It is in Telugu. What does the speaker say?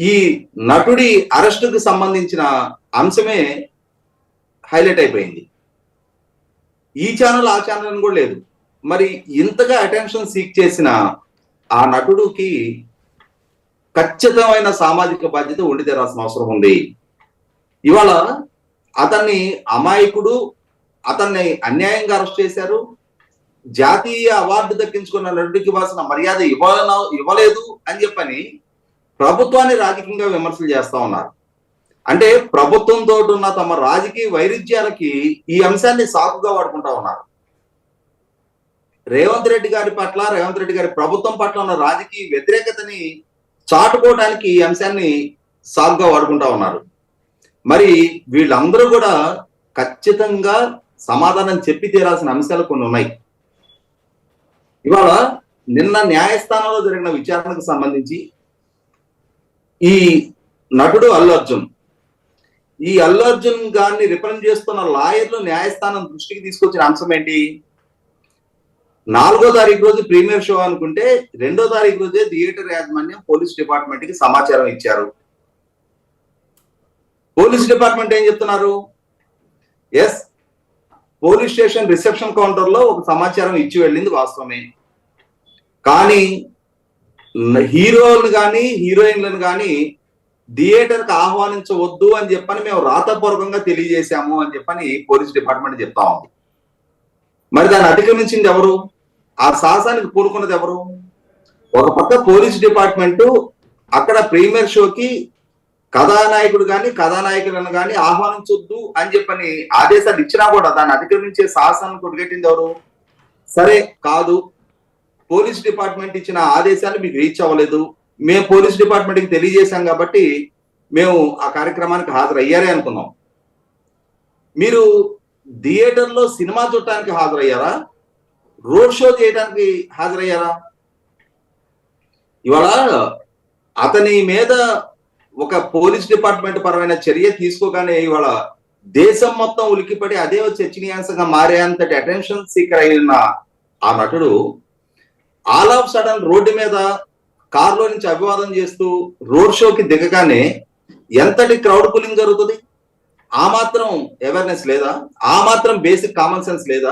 ఈ నటుడి అరెస్టుకు సంబంధించిన అంశమే హైలైట్ అయిపోయింది. ఈ ఛానల్ ఆ ఛానల్ కూడా లేదు. మరి ఇంతగా అటెన్షన్ సీక్ చేసిన ఆ నటుడికి ఖచ్చితమైన సామాజిక బాధ్యత ఉండి తీరాల్సిన అవసరం ఉంది. ఇవాళ అతన్ని అమాయకుడు, అతన్ని అన్యాయంగా అరెస్ట్ చేశారు. జాతీయ అవార్డు దక్కించుకున్న నటుడికి ఇవ్వాల్సిన మర్యాద ఇవ్వలేదు అని చెప్పని ప్రభుత్వాన్ని రాజకీయంగా విమర్శలు చేస్తా ఉన్నారు. అంటే ప్రభుత్వంతో ఉన్న తమ రాజకీయ వైరుధ్యాలకి ఈ అంశాన్ని సాకుగా వాడుకుంటా ఉన్నారు. రేవంత్ రెడ్డి గారి పట్ల, రేవంత్ రెడ్డి గారి ప్రభుత్వం పట్ల ఉన్న రాజకీయ వ్యతిరేకతని చాటుకోవడానికి ఈ అంశాన్ని సాకుగా వాడుకుంటా ఉన్నారు. మరి వీళ్ళందరూ కూడా ఖచ్చితంగా సమాధానం చెప్పి తీరాల్సిన అంశాలు కొన్ని ఉన్నాయి. ఇవాళ నిన్న న్యాయస్థానంలో జరిగిన విచారణకు సంబంధించి ఈ నటుడు అల్లు అర్జున్, ఈ అల్లు అర్జున్ గారిని రిప్రజెంట్ చేస్తున్న లాయర్లు న్యాయస్థానం దృష్టికి తీసుకొచ్చిన అంశం ఏంటి? 4వ తారీఖు రోజు ప్రీమియర్ షో అనుకుంటే 2వ తారీఖు రోజే థియేటర్ యాజమాన్యం పోలీస్ డిపార్ట్మెంట్ కి సమాచారం ఇచ్చారు. పోలీస్ డిపార్ట్మెంట్ ఏం చెప్తున్నారు? Yes, police station reception counter లో ఒక సమాచారం ఇచ్చి వెళ్ళింది వాస్తవమే. కానీ హీరోలను కానీ హీరోయిన్లను కానీ థియేటర్ కి ఆహ్వానించవద్దు అని చెప్పని మేము రాతపూర్వకంగా తెలియజేశాము అని చెప్పని పోలీస్ డిపార్ట్మెంట్ చెప్తా ఉంది. మరి దాన్ని అధిగమించింది ఎవరు? ఆ సాహసానికి పూనుకున్నది ఎవరు? ఒక పక్క పోలీస్ డిపార్ట్మెంట్ అక్కడ ప్రీమియర్ షోకి కథానాయకుడు కానీ కథానాయకులను కానీ ఆహ్వానించొద్దు అని చెప్పని ఆదేశాలు ఇచ్చినా కూడా దాన్ని అధిగమించే సాహసాన్ని కొట్టుకెట్టింది ఎవరు? సరే కాదు, పోలీస్ డిపార్ట్మెంట్ ఇచ్చిన ఆదేశాలు మీకు రీచ్ అవ్వలేదు, మేము పోలీస్ డిపార్ట్మెంట్కి తెలియజేశాం కాబట్టి మేము ఆ కార్యక్రమానికి హాజరయ్యారే అనుకున్నాం. మీరు థియేటర్లో సినిమా చూడటానికి హాజరయ్యారా? రోడ్ షో చేయడానికి హాజరయ్యారా? ఇవాళ అతని మీద ఒక పోలీస్ డిపార్ట్మెంట్ పరమైన చర్య తీసుకోగానే ఇవాళ దేశం మొత్తం ఉలికిపడి అదే చర్చనీయాంశంగా మారేంతటి అటెన్షన్ సీకర్ అయిన ఆ నటుడు ఆల్ ఆఫ్ సడన్ రోడ్డు మీద కారులో నుంచి అభివాదం చేస్తూ రోడ్ షోకి దిగగానే ఎంతటి క్రౌడ్ పులింగ్ జరుగుతుంది? ఆ మాత్రం అవేర్నెస్ లేదా? ఆ మాత్రం బేసిక్ కామన్ సెన్స్ లేదా?